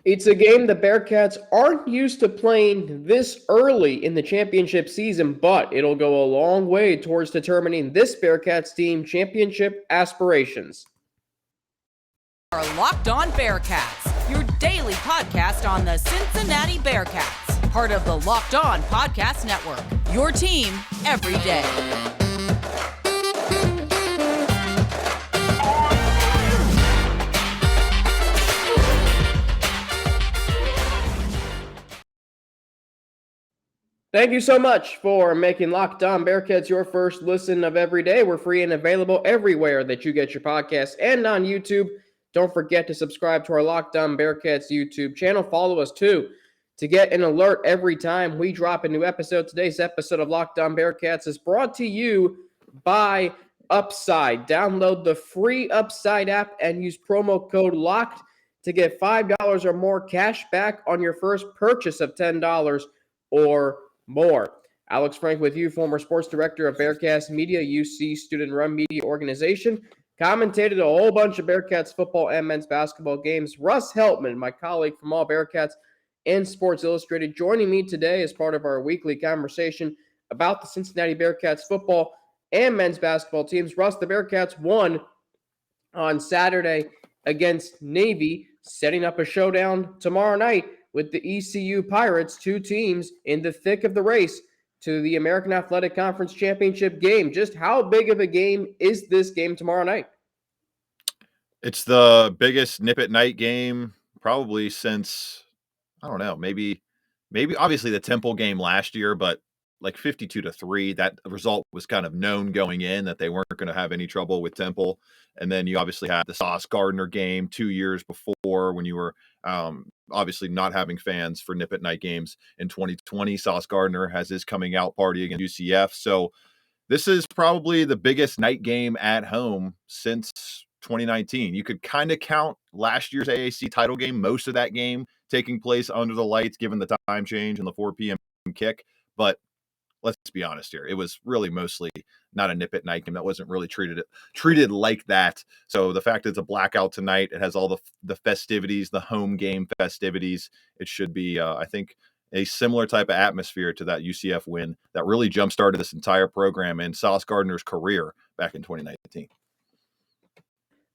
It's a game the Bearcats aren't used to playing this early in the championship season, but it'll go a long way towards determining this Bearcats team championship aspirations. Are Locked On Bearcats, your daily podcast on the Cincinnati Bearcats, part of the Locked On Podcast Network, your team every day. Thank you so much for making Locked On Bearcats your first listen of every day. We're free and available everywhere that you get your podcasts and on YouTube. Don't forget to subscribe to our Locked On Bearcats YouTube channel. Follow us too to get an alert every time we drop a new episode. Today's episode of Locked On Bearcats is brought to you by Upside. Download the free Upside app and use promo code LOCKED to get $5 or more cash back on your first purchase of $10 or more. Alex Frank with you, former sports director of Bearcats Media, UC student-run media organization. Commentated a whole bunch of Bearcats football and men's basketball games. Russ Heltman, my colleague from AllBearcats and Sports Illustrated, joining me today as part of our weekly conversation about the Cincinnati Bearcats football and men's basketball teams. Russ, the Bearcats won on Saturday against Navy, setting up a showdown tomorrow night with the ECU Pirates, two teams in the thick of the race to the American Athletic Conference Championship game. Just how big of a game is this game tomorrow night? It's the biggest nip-at-night game probably since, I don't know, maybe obviously the Temple game last year, but like 52-3, that result was kind of known going in that they weren't going to have any trouble with Temple. And then you obviously had the Sauce Gardner game 2 years before when you were obviously not having fans for nip-at-night games. In 2020, Sauce Gardner has his coming out party against UCF. So this is probably the biggest night game at home since 2019. You could kind of count last year's AAC title game, most of that game taking place under the lights, given the time change and the 4 p.m. kick. But let's be honest here. It was really mostly not a nip-at-night game. That wasn't really treated like that. So the fact that it's a blackout tonight, it has all the festivities, the home game festivities. It should be, I think, a similar type of atmosphere to that UCF win that really jump-started this entire program and Sauce Gardner's career back in 2019.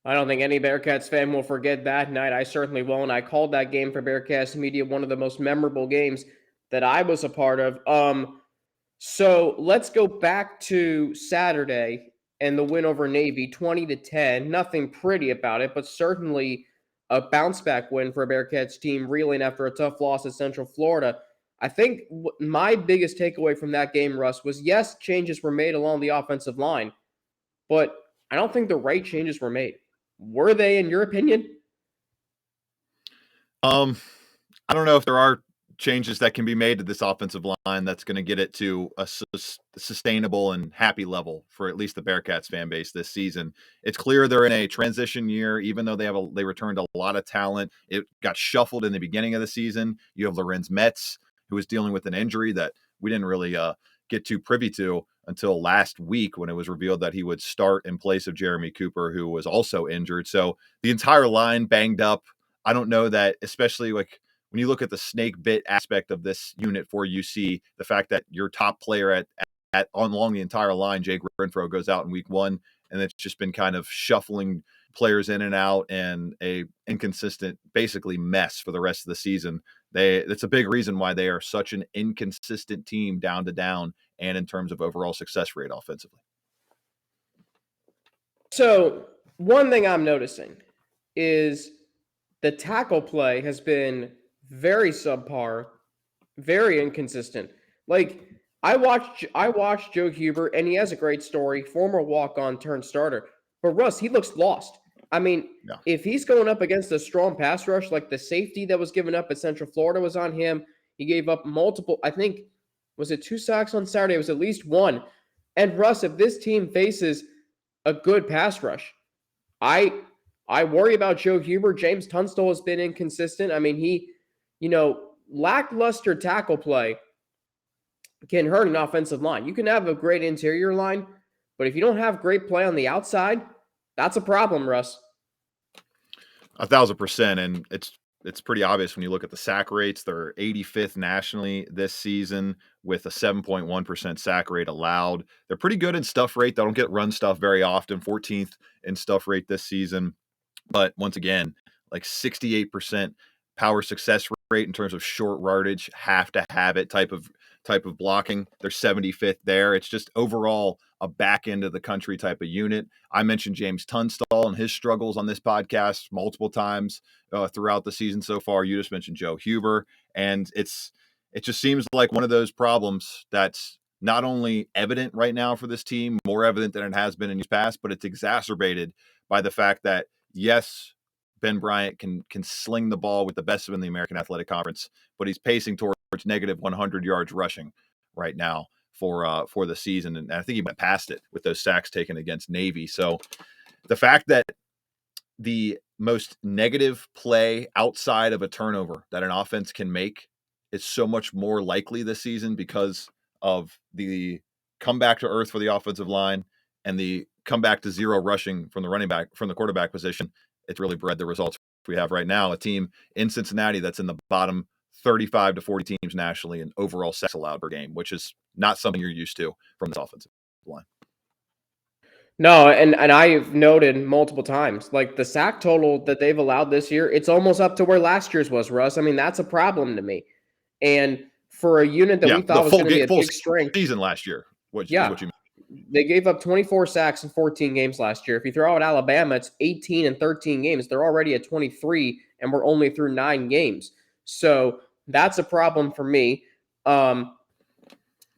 I don't think any Bearcats fan will forget that night. I certainly won't. I called that game for Bearcats Media one of the most memorable games that I was a part of. So let's go back to Saturday and the win over Navy, 20-10. Nothing pretty about it, but certainly a bounce-back win for a Bearcats team reeling after a tough loss at Central Florida. I think my biggest takeaway from that game, Russ, was yes, changes were made along the offensive line, but I don't think the right changes were made. Were they, in your opinion? I don't know if there are changes that can be made to this offensive line that's going to get it to a sustainable and happy level for at least the Bearcats fan base this season. It's clear they're in a transition year, even though they returned a lot of talent. It got shuffled in the beginning of the season. You have Lorenz Metz, who was dealing with an injury that we didn't really get too privy to until last week when it was revealed that he would start in place of Jeremy Cooper, who was also injured. So the entire line banged up. I don't know that, especially like when you look at the snake bit aspect of this unit for UC, the fact that your top player along the entire line, Jake Renfro, goes out in week 1, and it's just been kind of shuffling players in and out and a inconsistent, basically mess for the rest of the season. That's a big reason why they are such an inconsistent team down to down and in terms of overall success rate offensively. So one thing I'm noticing is the tackle play has been very subpar, very inconsistent. Like I watched Joe Huber, and he has a great story, former walk-on turned starter. But Russ, he looks lost. I mean, If he's going up against a strong pass rush, like the safety that was given up at Central Florida was on him. He gave up multiple, I think, was it 2 sacks on Saturday? It was at least 1. And Russ, if this team faces a good pass rush, I worry about Joe Huber. James Tunstall has been inconsistent. I mean, lackluster tackle play can hurt an offensive line. You can have a great interior line, but if you don't have great play on the outside, that's a problem, Russ. 1,000%. And it's pretty obvious when you look at the sack rates. They're 85th nationally this season with a 7.1% sack rate allowed. They're pretty good in stuff rate. They don't get run stuff very often, 14th in stuff rate this season. But once again, like 68% power success rate in terms of short yardage, have to have it type of blocking. They're 75th there. It's just overall a back end of the country type of unit. I mentioned James Tunstall and his struggles on this podcast multiple times throughout the season so far. You just mentioned Joe Huber, and it just seems like one of those problems that's not only evident right now for this team, more evident than it has been in years past, but it's exacerbated by the fact that, yes, Ben Bryant can sling the ball with the best of in the American Athletic Conference, but he's pacing towards negative 100 yards rushing right now for the season. And I think he went past it with those sacks taken against Navy. So the fact that the most negative play outside of a turnover that an offense can make is so much more likely this season because of the comeback to earth for the offensive line and the comeback to zero rushing from the quarterback position. It's really bred the results we have right now. A team in Cincinnati that's in the bottom 35 to 40 teams nationally in overall sacks allowed per game, which is not something you're used to from this offensive line. No, and I've noted multiple times, like the sack total that they've allowed this year, it's almost up to where last year's was, Russ. I mean, that's a problem to me. And for a unit that we thought was going to be a big strength season last year, what you mean? They gave up 24 sacks in 14 games last year. If you throw out Alabama, it's 18 and 13 games. They're already at 23, and we're only through 9 games. So that's a problem for me. And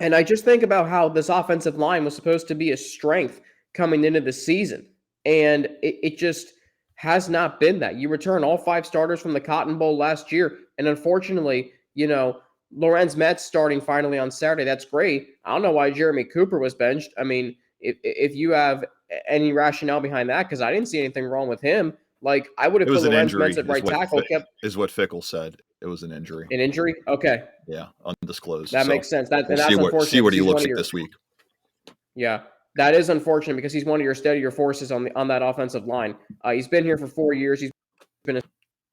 I just think about how this offensive line was supposed to be a strength coming into the season, and it just has not been that. You return all 5 starters from the Cotton Bowl last year, and unfortunately, Lorenz Metz starting finally on Saturday. That's great. I don't know why Jeremy Cooper was benched. I mean, if you have any rationale behind that, because I didn't see anything wrong with him. Like, I would have put Lorenz Metz at right tackle. Is what Fickle said. It was an injury. An injury? Okay. Yeah, undisclosed. That makes sense. That's unfortunate. See what he looks like this week. Yeah, that is unfortunate because he's one of your steadier forces on that offensive line. He's been here for 4 years. He's been a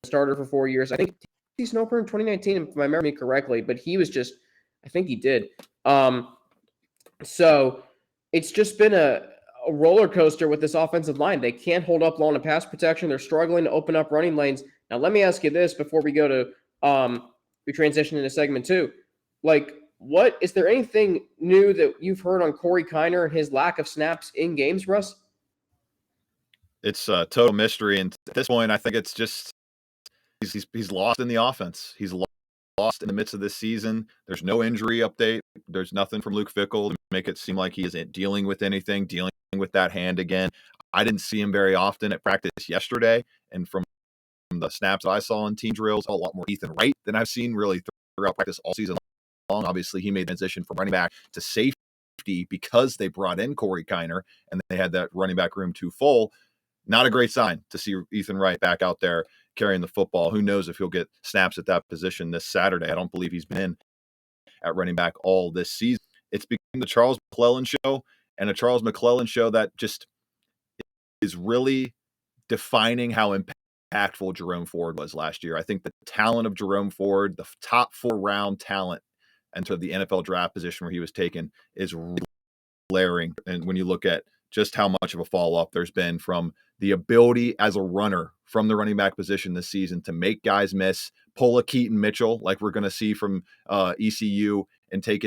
starter for 4 years. I think he's Snowper in 2019, if I remember me correctly, but he was just, I think he did. So it's just been a roller coaster with this offensive line. They can't hold up long in pass protection. They're struggling to open up running lanes. Now, let me ask you this before we go to we transition into segment 2. Like, what is there anything new that you've heard on Corey Kiner and his lack of snaps in games, Russ? It's a total mystery, and at this point, I think it's just he's lost in the offense. He's lost in the midst of this season. There's no injury update. There's nothing from Luke Fickell to make it seem like he isn't dealing with anything, dealing with that hand again. I didn't see him very often at practice yesterday, and from the snaps I saw in team drills, a lot more Ethan Wright than I've seen really throughout practice all season long. Obviously, he made the transition from running back to safety because they brought in Corey Kiner and they had that running back room too full. Not a great sign to see Ethan Wright back out there carrying the football. Who knows if he'll get snaps at that position this Saturday. I don't believe he's been in at running back all this season. It's become the Charles McClellan show, and a Charles McClellan show that just is really defining how impactful Jerome Ford was last year. I think the talent of Jerome Ford, the top 4-round talent into the NFL draft position where he was taken, is glaring. And when you look at just how much of a fall off there's been from the ability as a runner from the running back position this season to make guys miss, pull a Keaton Mitchell like we're going to see from ECU, and take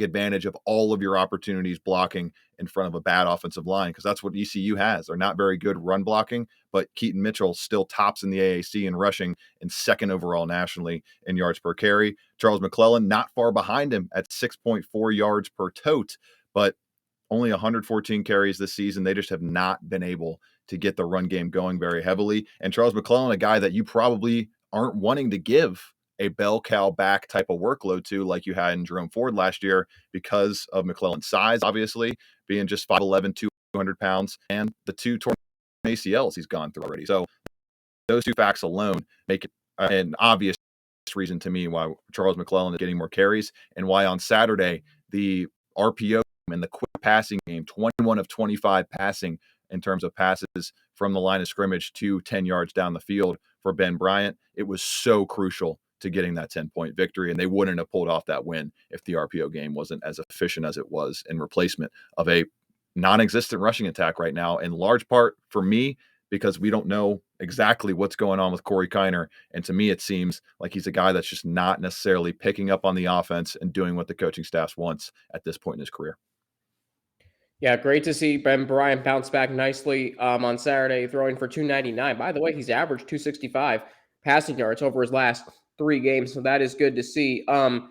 advantage of all of your opportunities blocking in front of a bad offensive line, because that's what ECU has. They're not very good run blocking, but Keaton Mitchell still tops in the AAC in rushing and second overall nationally in yards per carry. Charles McClellan not far behind him at 6.4 yards per tote, but only 114 carries this season. They just have not been able to get the run game going very heavily. And Charles McClellan, a guy that you probably aren't wanting to give a bell cow back type of workload to like you had in Jerome Ford last year because of McClellan's size, obviously, being just 5'11", 200 pounds, and the 2 torn ACLs he's gone through already. So those 2 facts alone make it an obvious reason to me why Charles McClellan is getting more carries, and why on Saturday the RPO and the quick passing game, 21 of 25 passing in terms of passes from the line of scrimmage to 10 yards down the field, for Ben Bryant. It was so crucial to getting that 10-point victory, and they wouldn't have pulled off that win if the RPO game wasn't as efficient as it was in replacement of a non-existent rushing attack right now, in large part for me, because we don't know exactly what's going on with Corey Kiner. And to me, it seems like he's a guy that's just not necessarily picking up on the offense and doing what the coaching staff wants at this point in his career. Yeah, great to see Ben Bryant bounce back nicely on Saturday, throwing for 299. By the way, he's averaged 265 passing yards over his last 3 games, so that is good to see. I'm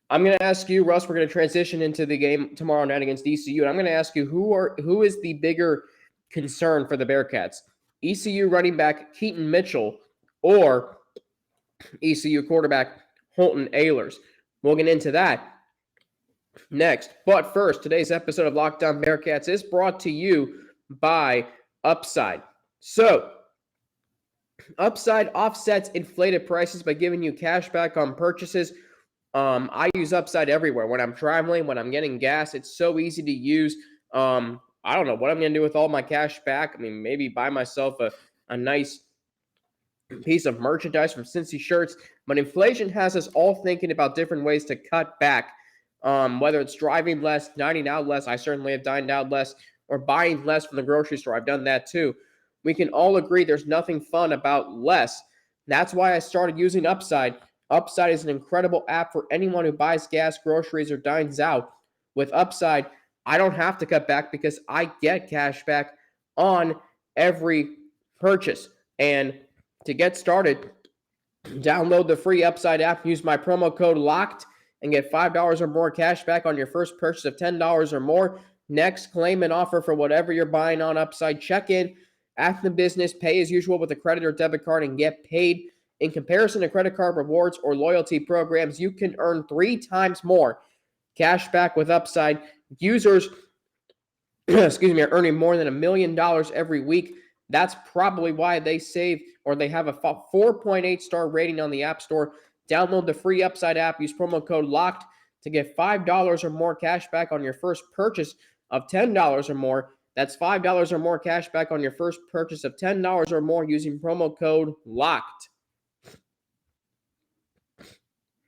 going to ask you, Russ, we're going to transition into the game tomorrow night against ECU, and I'm going to ask you who is the bigger concern for the Bearcats? ECU running back Keaton Mitchell or ECU quarterback Holton Ahlers? We'll get into that next. But first, today's episode of Locked On Bearcats is brought to you by Upside. So, Upside offsets inflated prices by giving you cash back on purchases. I use Upside everywhere. When I'm traveling, when I'm getting gas, it's so easy to use. I don't know what I'm going to do with all my cash back. I mean, maybe buy myself a nice piece of merchandise from Cincy Shirts. But inflation has us all thinking about different ways to cut back, whether it's driving less, dining out less. I certainly have dined out less, or buying less from the grocery store. I've done that too. We can all agree there's nothing fun about less. That's why I started using Upside. Upside is an incredible app for anyone who buys gas, groceries, or dines out. With Upside, I don't have to cut back because I get cash back on every purchase. And to get started, download the free Upside app, use my promo code LOCKED, and get $5 or more cash back on your first purchase of $10 or more. Next, claim an offer for whatever you're buying on Upside. Check in at the business, pay as usual with a credit or debit card, and get paid. In comparison to credit card rewards or loyalty programs, you can earn 3 times more cash back with Upside. Users, are earning more than $1 million every week. That's probably why they save, or they have a 4.8 star rating on the App Store. Download the free Upside app. Use promo code LOCKED to get $5 or more cash back on your first purchase of $10 or more. That's $5 or more cash back on your first purchase of $10 or more using promo code LOCKED.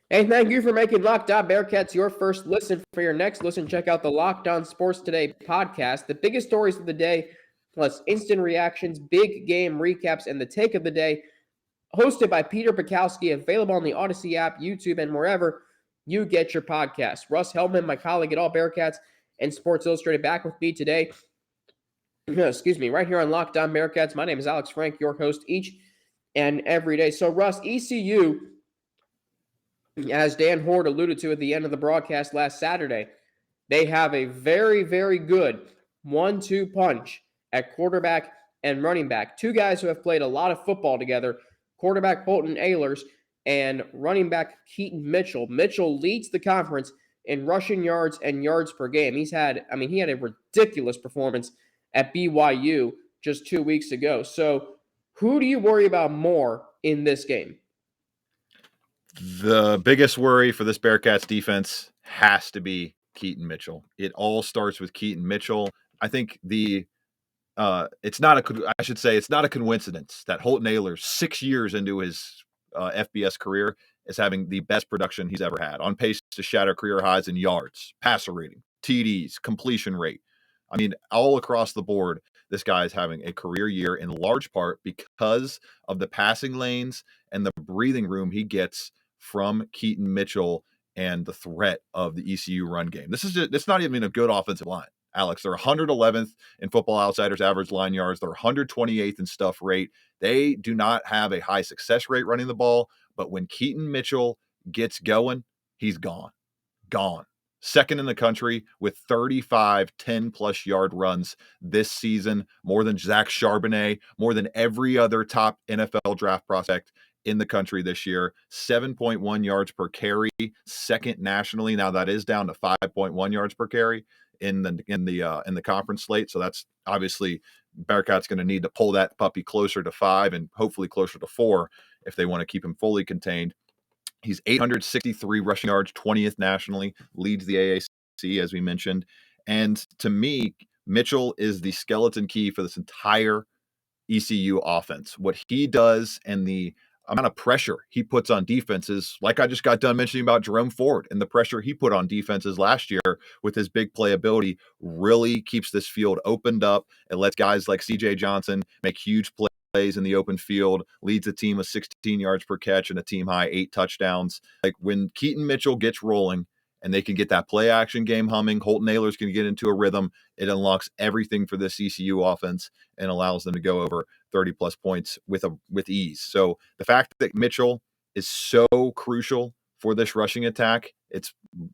Hey, thank you for making Locked On Bearcats your first listen. For your next listen, check out the Locked On Sports Today podcast. The biggest stories of the day, plus instant reactions, big game recaps, and the take of the day, hosted by Peter Bukowski, available on the Odyssey app, YouTube, and wherever you get your podcasts. Russ Heltman, my colleague at AllBearcats and Sports Illustrated, back with me today. Right here on Locked On Bearcats. My name is Alex Frank, your host each and every day. So, Russ, ECU, as Dan Horde alluded to at the end of the broadcast last Saturday, they have a very, very good 1-2 punch at quarterback and running back. 2 guys who have played a lot of football together, quarterback Holton Ahlers and running back Keaton Mitchell. Mitchell leads the conference in rushing yards and yards per game. He had a ridiculous performance at BYU just 2 weeks ago. So who do you worry about more in this game? The biggest worry for this Bearcats defense has to be Keaton Mitchell. It all starts with Keaton Mitchell. I think it's not a coincidence that Holton Ahlers, 6 years into his FBS career, is having the best production he's ever had, on pace to shatter career highs in yards, passer rating, TDs, completion rate. I mean, all across the board, this guy is having a career year, in large part because of the passing lanes and the breathing room he gets from Keaton Mitchell and the threat of the ECU run game. It's not even a good offensive line, Alex. They're 111th in Football Outsiders average line yards. They're 128th in stuff rate. They do not have a high success rate running the ball, but when Keaton Mitchell gets going, he's gone. Second in the country with 35 10-plus yard runs this season, more than Zach Charbonnet, more than every other top NFL draft prospect in the country this year. 7.1 yards per carry, second nationally. Now that is down to 5.1 yards per carry in the conference slate. So that's obviously Bearcats going to need to pull that puppy closer to 5 and hopefully closer to 4 if they want to keep him fully contained. He's 863 rushing yards, 20th nationally, leads the AAC, as we mentioned. And to me, Mitchell is the skeleton key for this entire ECU offense. What he does and the amount of pressure he puts on defenses, like I just got done mentioning about Jerome Ford and the pressure he put on defenses last year with his big playability, really keeps this field opened up. It lets guys like CJ Johnson make huge plays in the open field, leads a team with 16 yards per catch and a team high 8 touchdowns. Like when Keaton Mitchell gets rolling and they can get that play action game humming, Holton Ahlers can get into a rhythm. It unlocks everything for this ECU offense and allows them to go over 30 plus points with ease. So the fact that Mitchell is so crucial for this rushing attack, it's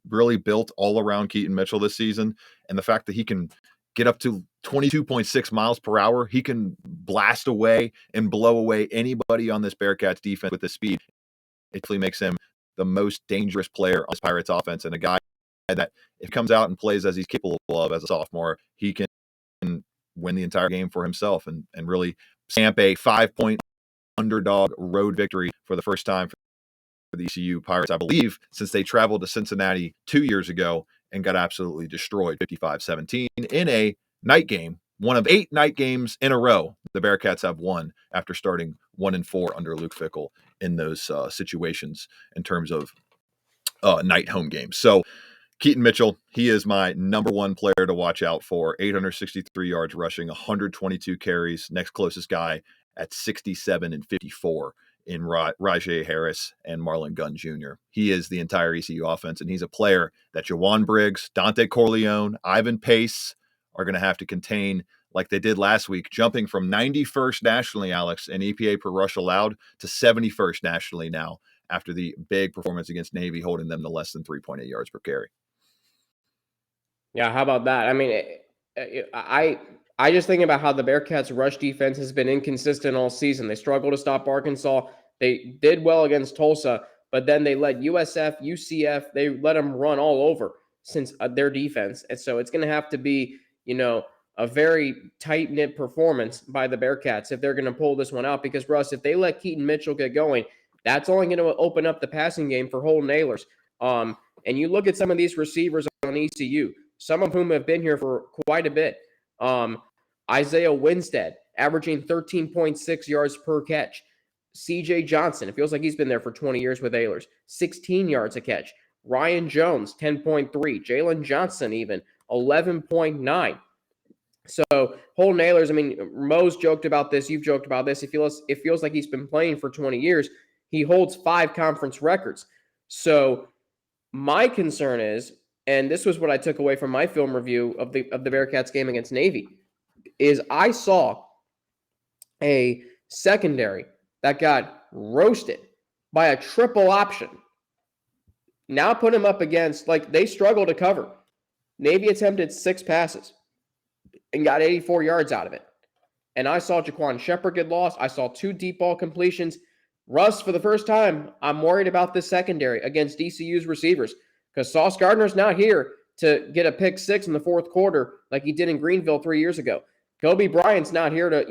really built all around Keaton Mitchell this season. And the fact that he can get up to 22.6 miles per hour, he can blast away and blow away anybody on this Bearcats defense with his speed. It really makes him the most dangerous player on this Pirates offense, and a guy that if he comes out and plays as he's capable of as a sophomore, he can win the entire game for himself and really stamp a 5-point underdog road victory for the first time for the ECU Pirates, I believe, since they traveled to Cincinnati 2 years ago and got absolutely destroyed 55-17 in a night game. One of 8 night games in a row the Bearcats have won after starting 1-4 under Luke Fickell in those situations in terms of night home games. So Keaton Mitchell, he is my number one player to watch out for. 863 yards rushing, 122 carries. Next closest guy at 67 and 54 in Rajay Harris and Marlon Gunn Jr. He is the entire ECU offense, and he's a player that Jawan Briggs, Dante Corleone, Ivan Pace are going to have to contain like they did last week, jumping from 91st nationally, Alex, in EPA per rush allowed to 71st nationally now after the big performance against Navy, holding them to less than 3.8 yards per carry. Yeah, how about that? I mean, I just think about how the Bearcats' rush defense has been inconsistent all season. They struggled to stop Arkansas. They did well against Tulsa, but then they let USF, UCF, they let them run all over since their defense. And so it's going to have to be, a very tight-knit performance by the Bearcats if they're going to pull this one out. Because, Russ, if they let Keaton Mitchell get going, that's only going to open up the passing game for Holton Ahlers. And you look at some of these receivers on ECU, some of whom have been here for quite a bit. Isaiah Winstead, averaging 13.6 yards per catch. CJ Johnson, it feels like he's been there for 20 years with Ahlers, 16 yards a catch. Ryan Jones, 10.3. Jalen Johnson, even 11.9. So Holton Ahlers, I mean, Mo's joked about this. You've joked about this. It feels like he's been playing for 20 years. He holds 5 conference records. So my concern is, and this was what I took away from my film review of the Bearcats game against Navy, is I saw a secondary that got roasted by a triple option. Now put him up against, like, they struggle to cover. Navy attempted 6 passes and got 84 yards out of it. And I saw Jaquan Shepard get lost. I saw 2 deep ball completions. Russ, for the first time, I'm worried about this secondary against ECU's receivers because Sauce Gardner's not here to get a pick 6 in the 4th quarter like he did in Greenville 3 years ago. Kobe Bryant's not here to,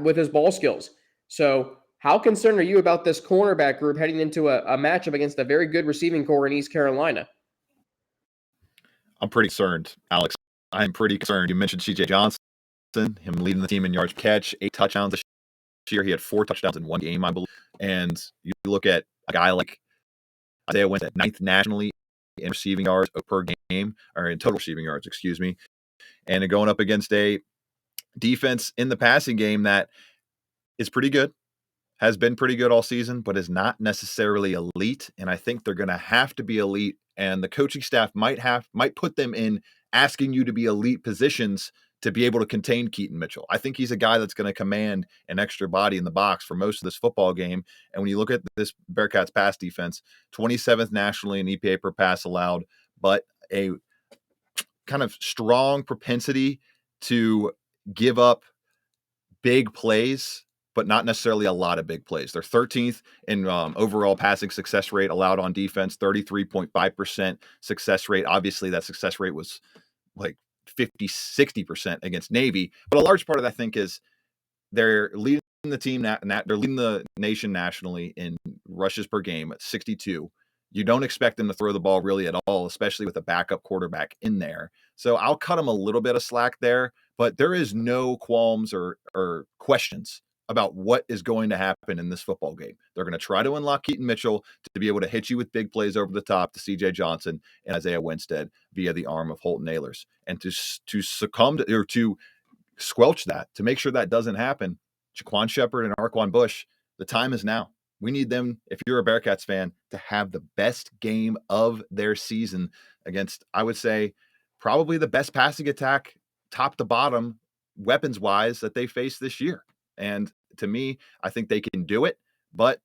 with his ball skills. So how concerned are you about this cornerback group heading into a matchup against a very good receiving core in East Carolina? I'm pretty concerned, Alex. I'm pretty concerned. You mentioned CJ Johnson, him leading the team in yards per catch, 8 touchdowns this year. He had 4 touchdowns in one game, I believe. And you look at a guy like Isaiah Winstead, 9th nationally in receiving yards per game, or in total receiving yards, excuse me. And going up against a defense in the passing game that is pretty good, has been pretty good all season, but is not necessarily elite. And I think they're going to have to be elite. And the coaching staff might put them in asking you to be elite positions to be able to contain Keaton Mitchell. I think he's a guy that's going to command an extra body in the box for most of this football game. And when you look at this Bearcats pass defense, 27th nationally in EPA per pass allowed, but a kind of strong propensity to give up big plays, but not necessarily a lot of big plays. They're 13th in overall passing success rate allowed on defense, 33.5% success rate. Obviously, that success rate was like 50-60% against Navy. But a large part of that, I think, is they're leading the team, they're leading the nation nationally in rushes per game at 62. You don't expect them to throw the ball really at all, especially with a backup quarterback in there. So I'll cut them a little bit of slack there. but there is no qualms or questions about what is going to happen in this football game. They're going to try to unlock Keaton Mitchell to be able to hit you with big plays over the top to C.J. Johnson and Isaiah Winstead via the arm of Holton Ahlers. And to succumb to, or to squelch that, to make sure that doesn't happen, Jaquan Shepard and Arquan Bush, the time is now. We need them, if you're a Bearcats fan, to have the best game of their season against, I would say, probably the best passing attack, top to bottom, weapons-wise, that they face this year. And to me, I think they can do it, but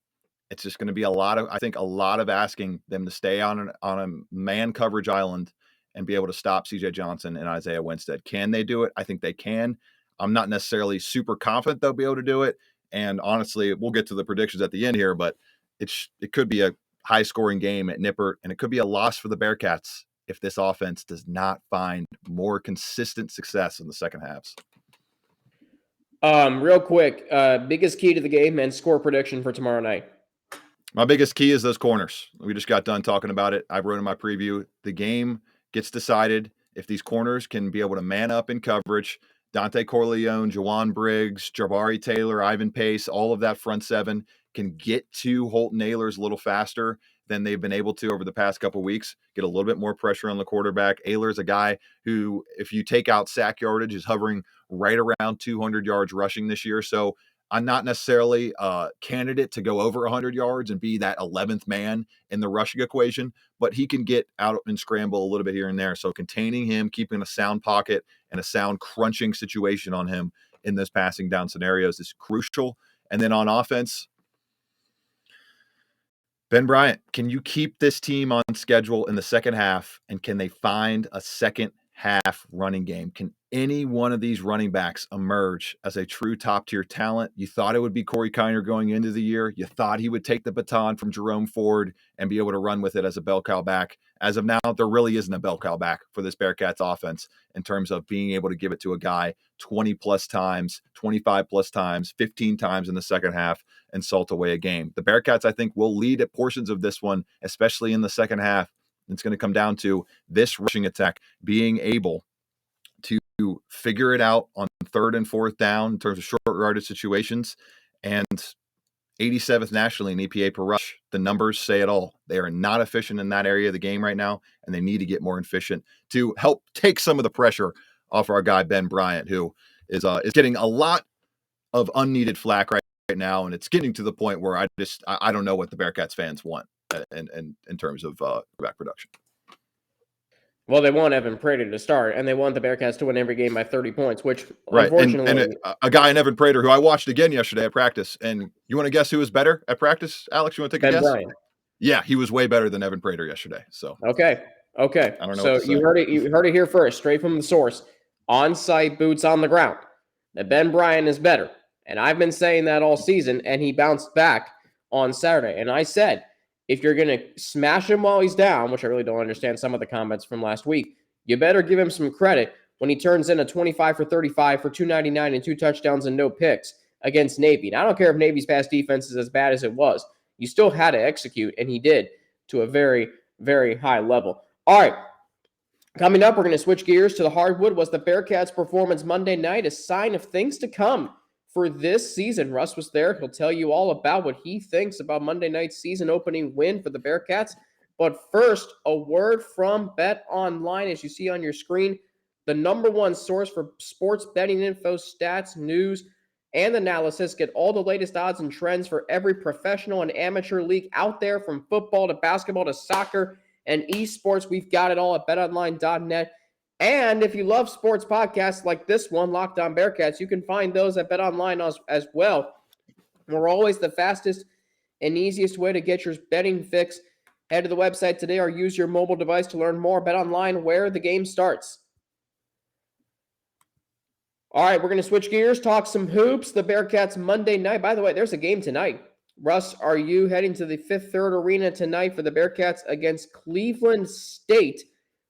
it's just going to be a lot of asking them to stay on a man coverage island and be able to stop C.J. Johnson and Isaiah Winstead. Can they do it? I think they can. I'm not necessarily super confident they'll be able to do it. And honestly, we'll get to the predictions at the end here, but it could be a high-scoring game at Nippert, and it could be a loss for the Bearcats if this offense does not find more consistent success in the second halves. Real quick, biggest key to the game and score prediction for tomorrow night. My biggest key is those corners. We just got done talking about it. I wrote in my preview, the game gets decided if these corners can be able to man up in coverage. Dante Corleone, Jawan Briggs, Jabari Taylor, Ivan Pace, all of that front seven can get to Holton Ahlers a little faster than they've been able to over the past couple of weeks, get a little bit more pressure on the quarterback. Ahlers, a guy who, if you take out sack yardage, is hovering right around 200 yards rushing this year. So I'm not necessarily a candidate to go over 100 yards and be that 11th man in the rushing equation, but he can get out and scramble a little bit here and there. So containing him, keeping a sound pocket and a sound crunching situation on him in those passing down scenarios is crucial. And then on offense, Ben Bryant, can you keep this team on schedule in the second half, and can they find a second half running game? Can any one of these running backs emerge as a true top-tier talent? You thought it would be Corey Kiner going into the year. You thought he would take the baton from Jerome Ford and be able to run with it as a bell cow back. As of now, there really isn't a bell cow back for this Bearcats offense in terms of being able to give it to a guy 20-plus times, 25-plus times, 15 times in the second half and salt away a game. The Bearcats, I think, will lead at portions of this one, especially in the second half. It's going to come down to this rushing attack being able to figure it out on third and fourth down in terms of short yardage situations, and 87th nationally in EPA per rush. The numbers say it all. They are not efficient in that area of the game right now, and they need to get more efficient to help take some of the pressure off our guy Ben Bryant, who is getting a lot of unneeded flack right now, and it's getting to the point where I don't know what the Bearcats fans want in terms of back production. Well, they want Evan Prater to start, and they want the Bearcats to win every game by 30 points, which right. Unfortunately... And a guy in Evan Prater who I watched again yesterday at practice, and you want to guess who was better at practice, Alex? You want to take a guess? Bryant. Yeah, he was way better than Evan Prater yesterday. So Okay. I don't know. So you heard it here first, straight from the source. On-site, boots on the ground. That Ben Bryant is better. And I've been saying that all season, and he bounced back on Saturday. And I said, if you're going to smash him while he's down, which I really don't understand some of the comments from last week, you better give him some credit when he turns in a 25 for 35 for 299 and 2 touchdowns and no picks against Navy. And I don't care if Navy's pass defense is as bad as it was. You still had to execute, and he did to a very, very high level. All right. Coming up, we're going to switch gears to the hardwood. Was the Bearcats' performance Monday night a sign of things to come for this season? Russ was there. He'll tell you all about what he thinks about Monday night's season opening win for the Bearcats. But first, a word from Bet Online. As you see on your screen, the number one source for sports betting info, stats, news, and analysis. Get all the latest odds and trends for every professional and amateur league out there, from football to basketball to soccer and esports. We've got it all at betonline.net. And if you love sports podcasts like this one, Locked On Bearcats, you can find those at BetOnline as well. We're always the fastest and easiest way to get your betting fix. Head to the website today or use your mobile device to learn more. BetOnline, where the game starts. All right, we're going to switch gears, talk some hoops. The Bearcats Monday night. By the way, there's a game tonight. Russ, are you heading to the Fifth Third Arena tonight for the Bearcats against Cleveland State,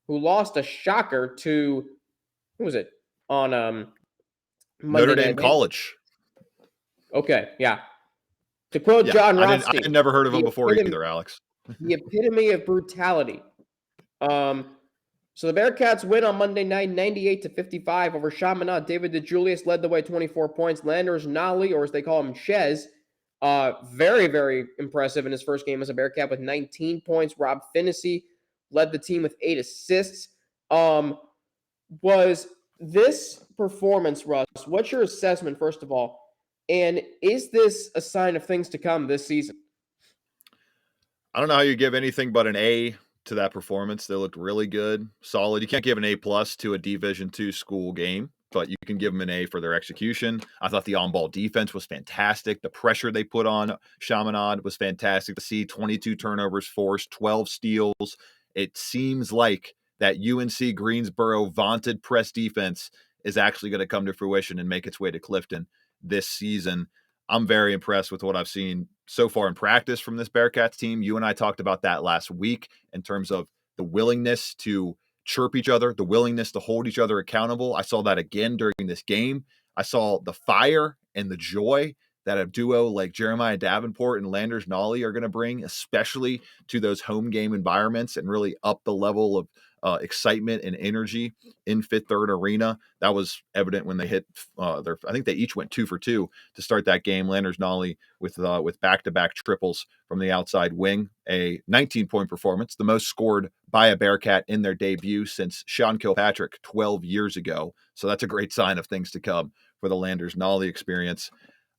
who lost a shocker to, who was it, on Monday Notre Dame night? College. Okay, yeah. To quote John Rothstein. I had never heard of him before either, Alex. The epitome of brutality. So the Bearcats win on Monday night, 98-55 over Chaminade. David DeJulius led the way, 24 points. Landers Nolly, or as they call him, Chez, very, very impressive in his first game as a Bearcat with 19 points. Rob Finnessy led the team with 8 assists. Was this performance, Russ, what's your assessment, first of all? And is this a sign of things to come this season? I don't know how you give anything but an A to that performance. They looked really good, solid. You can't give an A+ to a Division II school game, but you can give them an A for their execution. I thought the on-ball defense was fantastic. The pressure they put on Chaminade was fantastic to see. 22 turnovers forced, 12 steals. It seems like that UNC Greensboro vaunted press defense is actually going to come to fruition and make its way to Clifton this season. I'm very impressed with what I've seen so far in practice from this Bearcats team. You and I talked about that last week in terms of the willingness to chirp each other, the willingness to hold each other accountable. I saw that again during this game. I saw the fire and the joy that a duo like Jeremiah Davenport and Landers Nolly are going to bring, especially to those home game environments, and really up the level of excitement and energy in Fifth Third Arena. That was evident when they hit I think they each went 2 for 2 to start that game. Landers Nolly with back-to-back triples from the outside wing, a 19-point performance, the most scored by a Bearcat in their debut since Sean Kilpatrick 12 years ago. So that's a great sign of things to come for the Landers Nolly experience.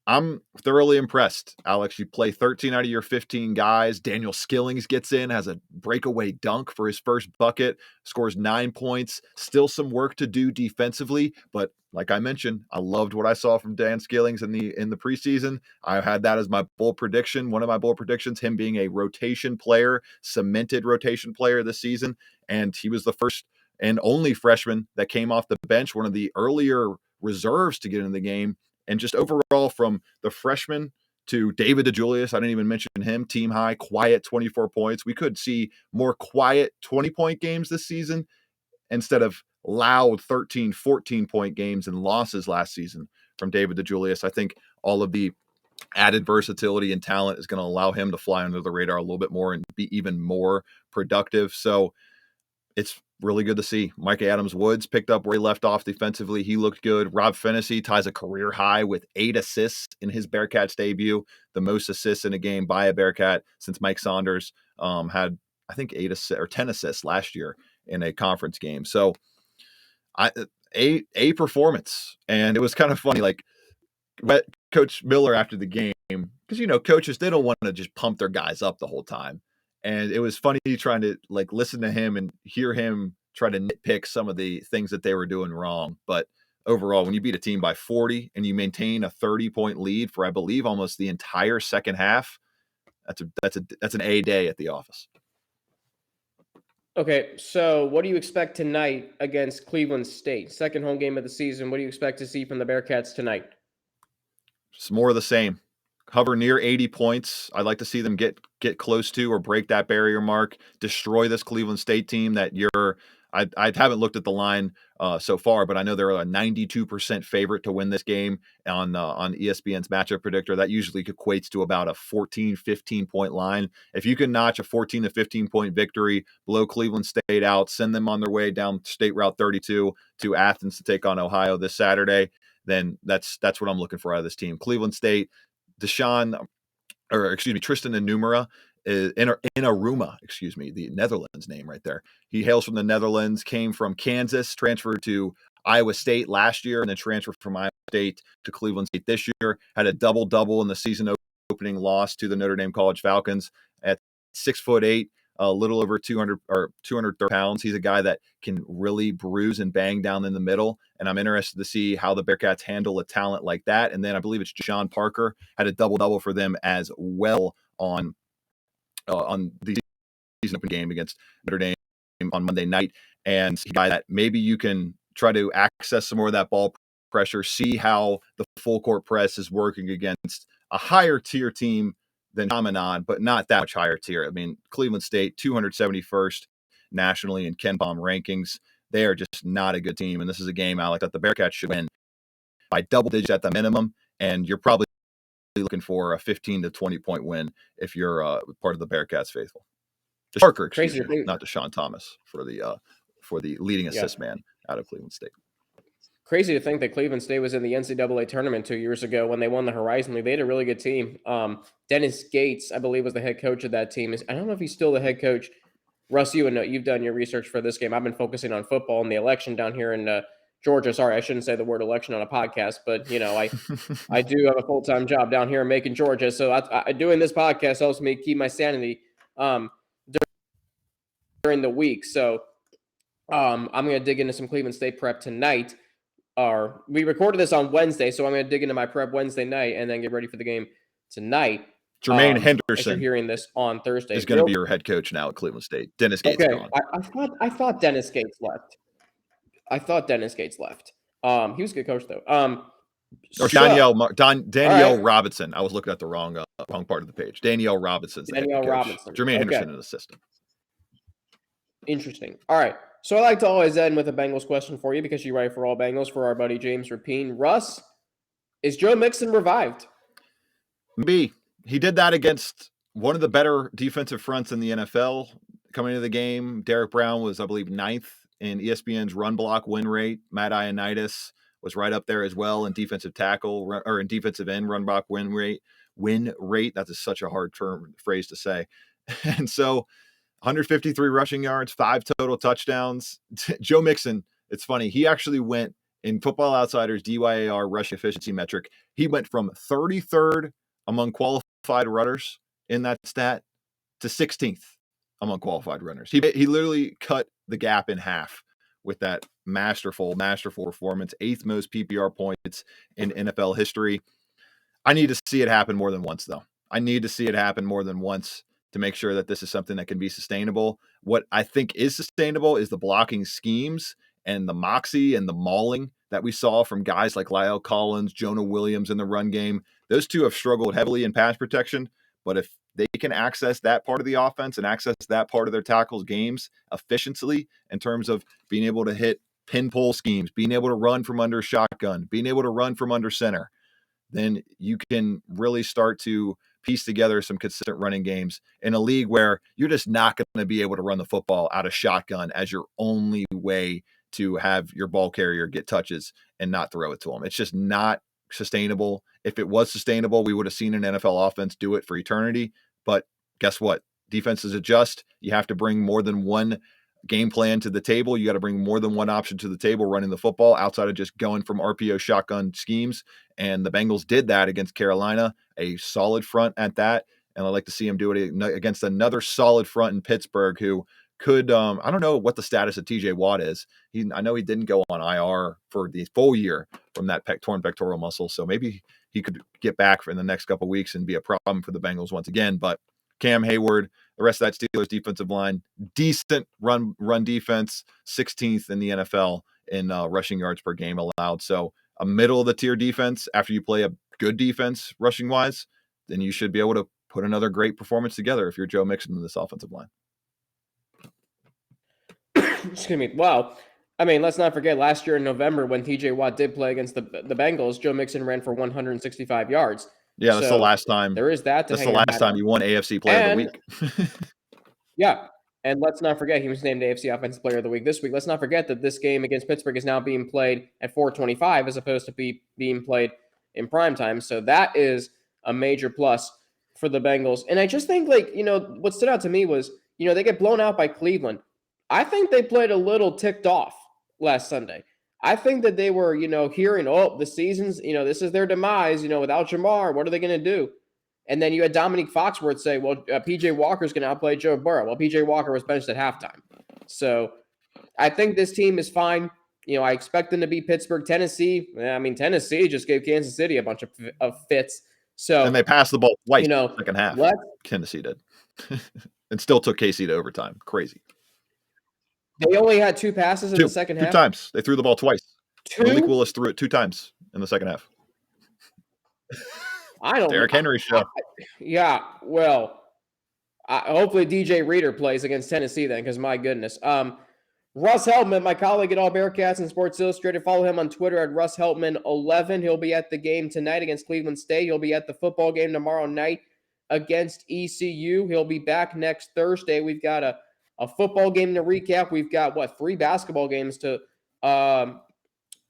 I'm thoroughly impressed, Alex. You play 13 out of your 15 guys. Daniel Skillings gets in, has a breakaway dunk for his first bucket, scores 9 points. Still some work to do defensively, but like I mentioned, I loved what I saw from Dan Skillings in the preseason. I had that as my bold prediction. One of my bold predictions, him being a rotation player, cemented rotation player this season, and he was the first and only freshman that came off the bench, one of the earlier reserves to get in the game. And just overall, from the freshman to David DeJulius, I didn't even mention him, team high, quiet 24 points. We could see more quiet 20-point games this season instead of loud 13, 14-point games and losses last season from David DeJulius. I think all of the added versatility and talent is going to allow him to fly under the radar a little bit more and be even more productive. So it's really good to see. Mike Adams-Woods picked up where he left off defensively. He looked good. Rob Finnessy ties a career high with 8 assists in his Bearcats debut, the most assists in a game by a Bearcat since Mike Saunders had, I think, 10 assists last year in a conference game. So a performance. And it was kind of funny, like Coach Miller after the game, because, coaches, they don't want to just pump their guys up the whole time. And it was funny trying to listen to him and hear him try to nitpick some of the things that they were doing wrong. But overall, when you beat a team by 40 and you maintain a 30-point lead for, I believe, almost the entire second half, that's an A day at the office. Okay, so what do you expect tonight against Cleveland State? Second home game of the season. What do you expect to see from the Bearcats tonight? It's more of the same. Hover near 80 points. I'd like to see them get close to or break that barrier mark, destroy this Cleveland State team that I haven't looked at the line so far, but I know they're a 92% favorite to win this game on ESPN's matchup predictor. That usually equates to about a 14, 15-point line. If you can notch a 14 to 15-point victory, blow Cleveland State out, send them on their way down State Route 32 to Athens to take on Ohio this Saturday, then that's what I'm looking for out of this team. Cleveland State, Tristan Enumera Inaruma, the Netherlands name right there. He hails from the Netherlands, came from Kansas, transferred to Iowa State last year, and then transferred from Iowa State to Cleveland State this year. Had a double-double in the season opening loss to the Notre Dame College Falcons. At 6'8", a little over 230 pounds. He's a guy that can really bruise and bang down in the middle, and I'm interested to see how the Bearcats handle a talent like that. And then I believe it's John Parker had a double-double for them as well on the season opening game against Notre Dame on Monday night. And a guy that maybe you can try to access some more of that ball pressure, see how the full court press is working against a higher tier team than Chaminade, but not that much higher tier. I mean, Cleveland State, 271st nationally in KenPom rankings. They are just not a good team. And this is a game, Alec, that the Bearcats should win by double digits at the minimum. And you're probably looking for a 15 to 20-point win if you're part of the Bearcats faithful. Parker, not Deshaun Thomas for the for the leading assist man out of Cleveland State. Crazy to think that Cleveland State was in the NCAA tournament 2 years ago when they won the Horizon League. They had a really good team. Dennis Gates, I believe, was the head coach of that team. I don't know if he's still the head coach. Russ, you've done your research for this game. I've been focusing on football and the election down here in Georgia. Sorry, I shouldn't say the word election on a podcast, but I do have a full-time job down here in Macon, Georgia. So doing this podcast helps me keep my sanity during the week. So I'm going to dig into some Cleveland State prep tonight. We recorded this on Wednesday, so I'm going to dig into my prep Wednesday night and then get ready for the game tonight. Jermaine As Henderson, you're hearing this on Thursday, is going to be your head coach now at Cleveland State. Dennis Gates gone. I thought Dennis Gates left. He was a good coach though. Or Danielle Robinson. I was looking at the wrong part of the page. Danielle Robinson's the head coach. Jermaine Henderson, an assistant. Interesting. All right. So I like to always end with a Bengals question for you because you write for All Bengals for our buddy James Rapine. Russ, is Joe Mixon revived? Maybe. He did that against one of the better defensive fronts in the NFL coming into the game. Derek Brown was, I believe, 9th in ESPN's run block win rate. Matt Ioannidis was right up there as well in defensive tackle or in defensive end run block win rate. That's such a hard phrase to say. And so 153 rushing yards, 5 total touchdowns. Joe Mixon, it's funny. He actually went in Football Outsiders DYAR rushing efficiency metric. He went from 33rd among qualified runners in that stat to 16th among qualified runners. He literally cut the gap in half with that masterful performance. 8th most PPR points in NFL history. I need to see it happen more than once, though. I need to see it happen more than once to make sure that this is something that can be sustainable. What I think is sustainable is the blocking schemes and the moxie and the mauling that we saw from guys like Lyle Collins, Jonah Williams in the run game. Those two have struggled heavily in pass protection, but if they can access that part of the offense and access that part of their tackles games efficiently in terms of being able to hit pin pull schemes, being able to run from under shotgun, being able to run from under center, then you can really start to piece together some consistent running games in a league where you're just not going to be able to run the football out of shotgun as your only way to have your ball carrier get touches and not throw it to them. It's just not sustainable. If it was sustainable, we would have seen an NFL offense do it for eternity. But guess what? Defenses adjust. You have to bring more than one game plan to the table. You got to bring more than one option to the table running the football outside of just going from RPO shotgun schemes. And the Bengals did that against Carolina, a solid front at that. And I'd like to see him do it against another solid front in Pittsburgh who could, I don't know what the status of TJ Watt is. I know he didn't go on IR for the full year from that torn pectoral muscle. So maybe he could get back in the next couple of weeks and be a problem for the Bengals once again. But Cam Hayward, the rest of that Steelers defensive line, decent run defense, 16th in the NFL in rushing yards per game allowed. So a middle of the tier defense after you play a good defense rushing wise, then you should be able to put another great performance together if you're Joe Mixon in this offensive line. Excuse me. Well, I mean, let's not forget last year in November when TJ Watt did play against the Bengals, Joe Mixon ran for 165 yards. Yeah, that's the last time. There is that. That's the last time you won AFC Player of the Week. Yeah. And let's not forget he was named AFC Offensive Player of the Week this week. Let's not forget that this game against Pittsburgh is now being played at 4:25 as opposed to being played in prime time. So that is a major plus for the Bengals. And I just think, what stood out to me was, they get blown out by Cleveland. I think they played a little ticked off last Sunday. I think that they were, hearing, the season's, this is their demise, without Jamar, what are they going to do? And then you had Dominique Foxworth say, P.J. Walker's going to outplay Joe Burrow. Well, P.J. Walker was benched at halftime. So I think this team is fine. I expect them to beat Pittsburgh. Tennessee just gave Kansas City a bunch of fits. So and they passed the ball twice in the second half. Tennessee did. And still took KC to overtime. Crazy. They only had 2 passes in the second half? 2 times. They threw the ball twice. 2? Malik Willis threw it 2 times in the second half. I don't Derrick Henry show. Hopefully DJ Reader plays against Tennessee then, because my goodness. Russ Heltman, my colleague at AllBearcats and Sports Illustrated. Follow him on Twitter at Russ Heltman11. He'll be at the game tonight against Cleveland State. He'll be at the football game tomorrow night against ECU. He'll be back next Thursday. We've got a a football game to recap. We've got, 3 basketball games to, I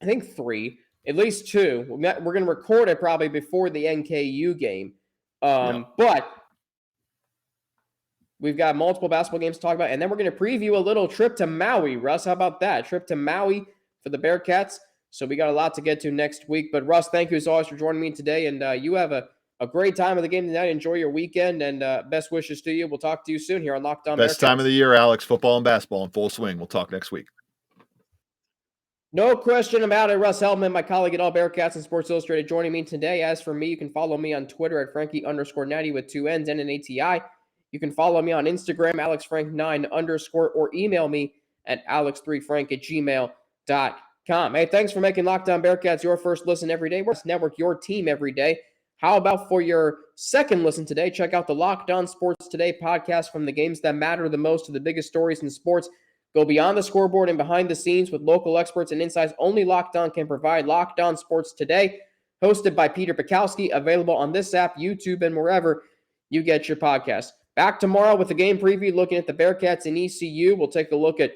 think 3, at least 2. We're going to record it probably before the NKU game. But we've got multiple basketball games to talk about, and then we're going to preview a little trip to Maui. Russ, how about that? Trip to Maui for the Bearcats. So we got a lot to get to next week. But Russ, thank you as always for joining me today, and you have a great time of the game tonight. Enjoy your weekend, and best wishes to you. We'll talk to you soon here on Locked On Bearcats. Best time of the year, Alex. Football and basketball in full swing. We'll talk next week. No question about it. Russ Heltman, my colleague at AllBearcats and Sports Illustrated, joining me today. As for me, you can follow me on Twitter at Frankie_Natty with 2 N's and an ATI. You can follow me on Instagram, AlexFrank9_, or email me at alex3frank@gmail.com. Hey, thanks for making Locked On Bearcats your first listen every day. We're Network, your team every day. How about for your second listen today? Check out the Locked On Sports Today podcast, from the games that matter the most to the biggest stories in sports. Go beyond the scoreboard and behind the scenes with local experts and insights only Locked On can provide. Locked On Sports Today, hosted by Peter Bukowski, available on this app, YouTube, and wherever you get your podcasts. Back tomorrow with a game preview looking at the Bearcats and ECU. We'll take a look at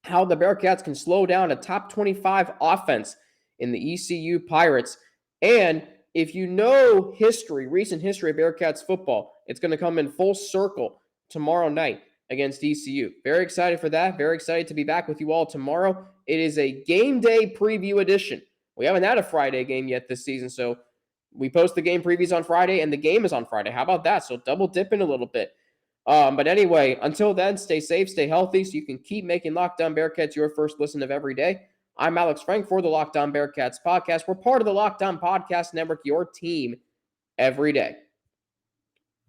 how the Bearcats can slow down a top 25 offense in the ECU Pirates. And if you know recent history of Bearcats football, it's going to come in full circle tomorrow night against ECU. Very excited for that. Very excited to be back with you all tomorrow. It is a game day preview edition. We haven't had a Friday game yet this season, so we post the game previews on Friday, and the game is on Friday. How about that? So double dipping a little bit. But anyway, until then, stay safe, stay healthy, so you can keep making Locked On Bearcats your first listen of every day. I'm Alex Frank for the Locked On Bearcats podcast. We're part of the Locked On Podcast Network, your team every day.